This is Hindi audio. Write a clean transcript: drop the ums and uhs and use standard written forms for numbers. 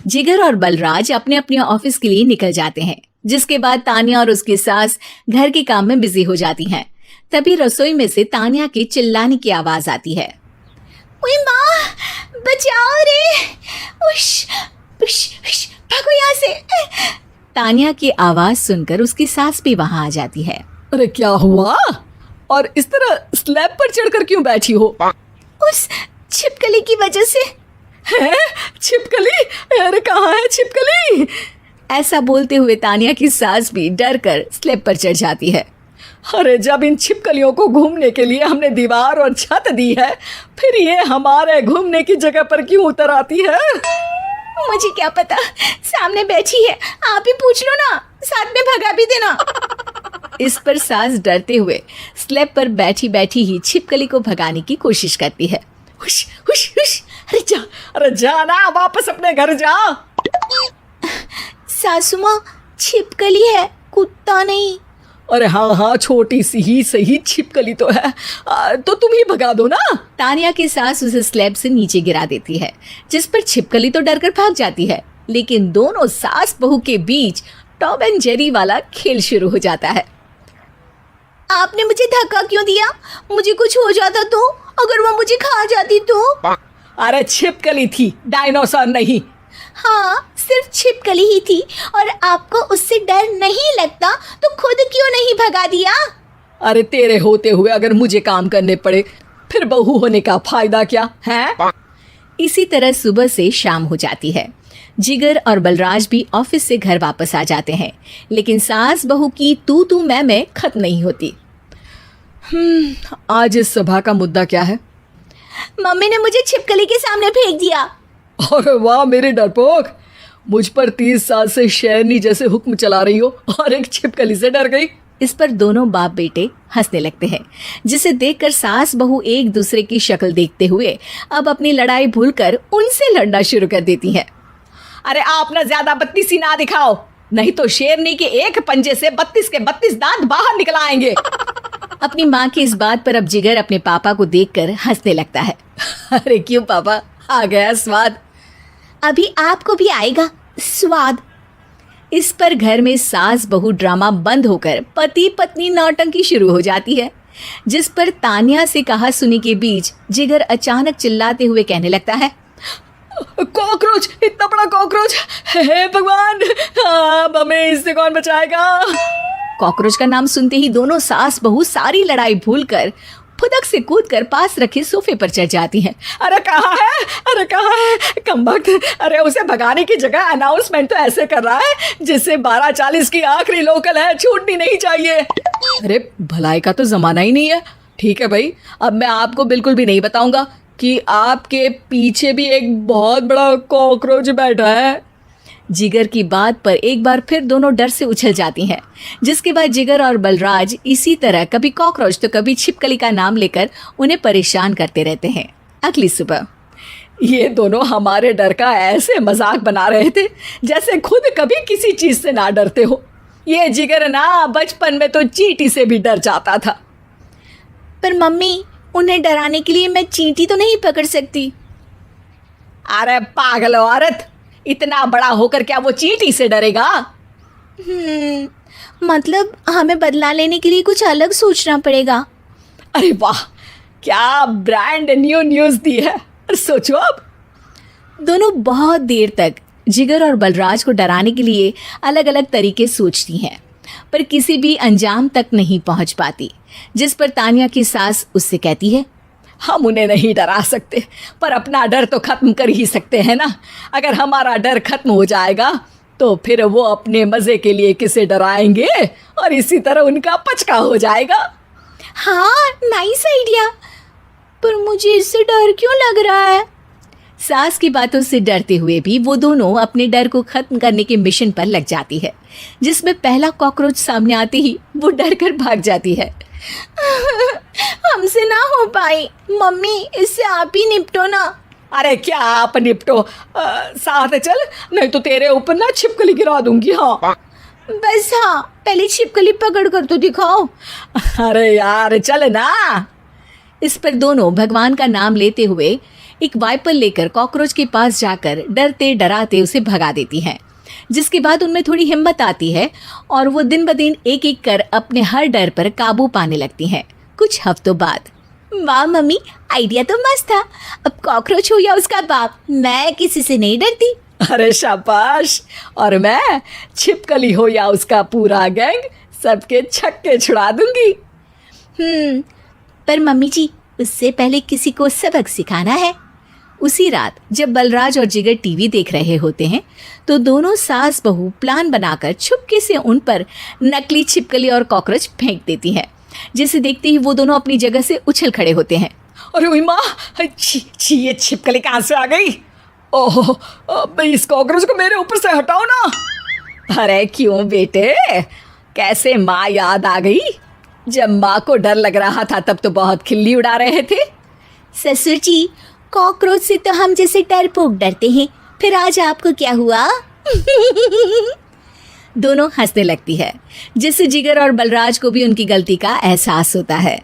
जिगर और बलराज अपने अपने ऑफिस के लिए निकल जाते हैं, जिसके बाद तान्या और उसकी सास घर के काम में बिजी हो जाती हैं। तभी रसोई में से तान्या के चिल्लाने की आवाज आती है। ओए माँ, बचाओ रे! उश, उश, उश, भागो यहाँ से! तान्या की आवाज सुनकर उसकी सास भी वहां आ जाती है। अरे क्या हुआ? और इस तरह स्लैब पर चढ़कर क्यों बैठी हो? उस छिपकली की वजह से। है? छिपकली? अरे कहाँ है छिपकली? ऐसा बोलते हुए तान्या की सास भी डर कर स्लैब पर चढ़ जाती है। अरे जब इन छिपकलियों को घूमने के लिए हमने दीवार और छत दी है, फिर ये हमारे घूमने की जगह पर क्यों उतर आती है? मुझे क्या पता, सामने बैठी है, आप ही पूछ लो ना, साथ में भगा भी देना। इस पर सास डरते हुए स्लैब पर बैठी बैठी ही छिपकली को भगाने की कोशिश करती है। हुश, हुश, हुश, अरे जा ना, वापस अपने घर जा। सासू माँ, छिपकली है, कुत्ता नहीं। अरे हाँ, छोटी सी ही सही छिपकली तो है, तो तुम ही भगा दो ना। तान्या की सास उसे स्लैब से नीचे गिरा देती है, जिस पर छिपकली तो डरकर भाग जाती है, लेकिन दोनों सास बहू के बीच टॉम एंड जेरी वाला खेल शुरू हो जाता है। आपने मुझे धक्का क्यों दिया? मुझे कुछ हो जाता तो? अगर वो मुझे खा जाती तो? अरे छिपकली थी, डायनासोर नहीं। हाँ, सिर्फ छिपकली ही थी, और आपको उससे डर नहीं लगता तो खुद क्यों नहीं भगा दिया? अरे तेरे होते हुए अगर मुझे काम करने पड़े, फिर बहू होने का फायदा क्या है? इसी तरह सुबह से शाम हो जाती है। जिगर और बलराज भी ऑफिस से घर वापस आ जाते हैं, लेकिन सास बहू की तू मैं खत्म नहीं होती। आज इस सभा का मुद्दा क्या है? मम्मी ने मुझे छिपकली के सामने फेंक दिया। अरे वाह मेरे डरपोक, मुझ पर 30 साल से शेरनी जैसे हुक्म चला रही हो और एक छिपकली से डर गई। इस पर दोनों बाप बेटे हंसने लगते हैं, जिसे देखकर सास बहू एक दूसरे की शक्ल देखते हुए अब अपनी लड़ाई भूलकर उनसे लड़ना शुरू कर देती हैं। अरे आप ना ज्यादा बत्तीसी ना दिखाओ, नहीं तो शेरनी के एक पंजे से 32 के 32 दांत बाहर निकल आएंगे। अपनी माँ की इस बात पर अब जिगर अपने पापा को देखकर हंसने लगता है। अरे क्यों पापा, आ गया स्वाद? अभी आपको भी आएगा स्वाद। इस पर घर में सास बहू ड्रामा बंद होकर पति पत्नी नौटंकी शुरू हो जाती है, जिस पर तान्या से कहा सुनी के बीच जिगर अचानक चिल्लाते हुए कहने लगता है। कॉकरोच, इतना बड़ा कॉकरोच! हे भगवान, अब हमें इससे कौन बचाएगा? कॉकरोच का नाम सुनते ही दोनों सास बहू सारी लड़ाई भूलकर फुदक से कूदकर पास रखे सोफे पर चढ़ जाती हैं। अरे कहाँ है? अरे कहाँ है कमबख्त? अरे उसे भगाने की जगह अनाउंसमेंट तो ऐसे कर रहा है जिससे 12:40 की आखिरी लोकल है, छूटनी नहीं चाहिए। अरे भलाई का तो जमाना ही नहीं है। ठीक है भाई, अब मैं आपको बिल्कुल भी नहीं बताऊंगा कि आपके पीछे भी एक बहुत बड़ा कॉकरोच बैठा है। जिगर की बात पर एक बार फिर दोनों डर से उछल जाती हैं, जिसके बाद जिगर और बलराज इसी तरह कभी कॉकरोच तो कभी छिपकली का नाम लेकर उन्हें परेशान करते रहते हैं। अगली सुबह ये दोनों हमारे डर का ऐसे मजाक बना रहे थे जैसे खुद कभी किसी चीज से ना डरते हो। ये जिगर ना बचपन में तो चींटी से भी डर जाता था। पर मम्मी, उन्हें डराने के लिए मैं चींटी तो नहीं पकड़ सकती। अरे पागल औरत, इतना बड़ा होकर क्या वो चींटी से डरेगा? मतलब हमें बदला लेने के लिए कुछ अलग सोचना पड़ेगा। अरे वाह, क्या ब्रांड न्यू न्यूज़ दी है। सोचो अब। दोनों बहुत देर तक जिगर और बलराज को डराने के लिए अलग अलग तरीके सोचती हैं, पर किसी भी अंजाम तक नहीं पहुंच पाती, जिस पर तान्या की सास उससे कहती है। हम उन्हें नहीं डरा सकते, पर अपना डर तो खत्म कर ही सकते हैं ना। अगर हमारा डर खत्म हो जाएगा तो फिर वो अपने मजे के लिए किसे डराएंगे और इसी तरह उनका पचका हो जाएगा। हाँ, नाइस आइडिया, पर मुझे इससे डर क्यों लग रहा है? सास की बातों से डरते हुए भी वो दोनों अपने डर को खत्म करने के मिशन पर लग जाती है, जिसमें पहला कॉकरोच सामने आते ही वो डर कर भाग जाती है। हमसे ना हो पाई मम्मी, इससे आप ही निपटो ना। अरे क्या आप निपटो, साथ चल, नहीं तो तेरे ऊपर ना छिपकली गिरा दूंगी। हाँ बस, हाँ पहले छिपकली पकड़ कर तो दिखाओ। अरे यार चल ना। इस पर दोनों भगवान का नाम लेते हुए एक वाइपर लेकर कॉकरोच के पास जाकर डरते डराते उसे भगा देती हैं, जिसके बाद उनमें थोड़ी हिम्मत आती है और वो दिन ब दिन एक एक कर अपने हर डर पर काबू पाने लगती हैं। कुछ हफ्तों बाद, वाह मम्मी, आइडिया तो मस्त था। अब कॉकरोच हो या उसका बाप, मैं किसी से नहीं डरती। अरे शाबाश। और मैं छिपकली हो या उसका पूरा गैंग, सबके छक्के छुड़ा दूंगी। पर मम्मी जी, उससे पहले किसी को सबक सिखाना है। उसी रात जब बलराज और जिगर टीवी देख रहे होते हैं तो दोनों सास बहू प्लान बनाकर छुपके से उन पर नकली छिपकली और कॉकरोच फेंक देती हैं, जिसे देखते ही वो दोनों अपनी जगह से उछल खड़े होते हैं। अरे ओए माँ, छी छी, ये छिपकली कहाँ से आ गई? ओह, अब इस कॉकरोच को मेरे ऊपर से हटाओ ना। अरे क्यों बेटे, कैसे माँ याद आ गई? जब माँ को डर लग रहा था तब तो बहुत खिल्ली उड़ा रहे थे। ससुर जी, कॉकरोच से तो हम जैसे डरपोक डरते हैं, फिर आज आपको क्या हुआ? दोनों हंसने लगती है, जिससे जिगर और बलराज को भी उनकी गलती का एहसास होता है।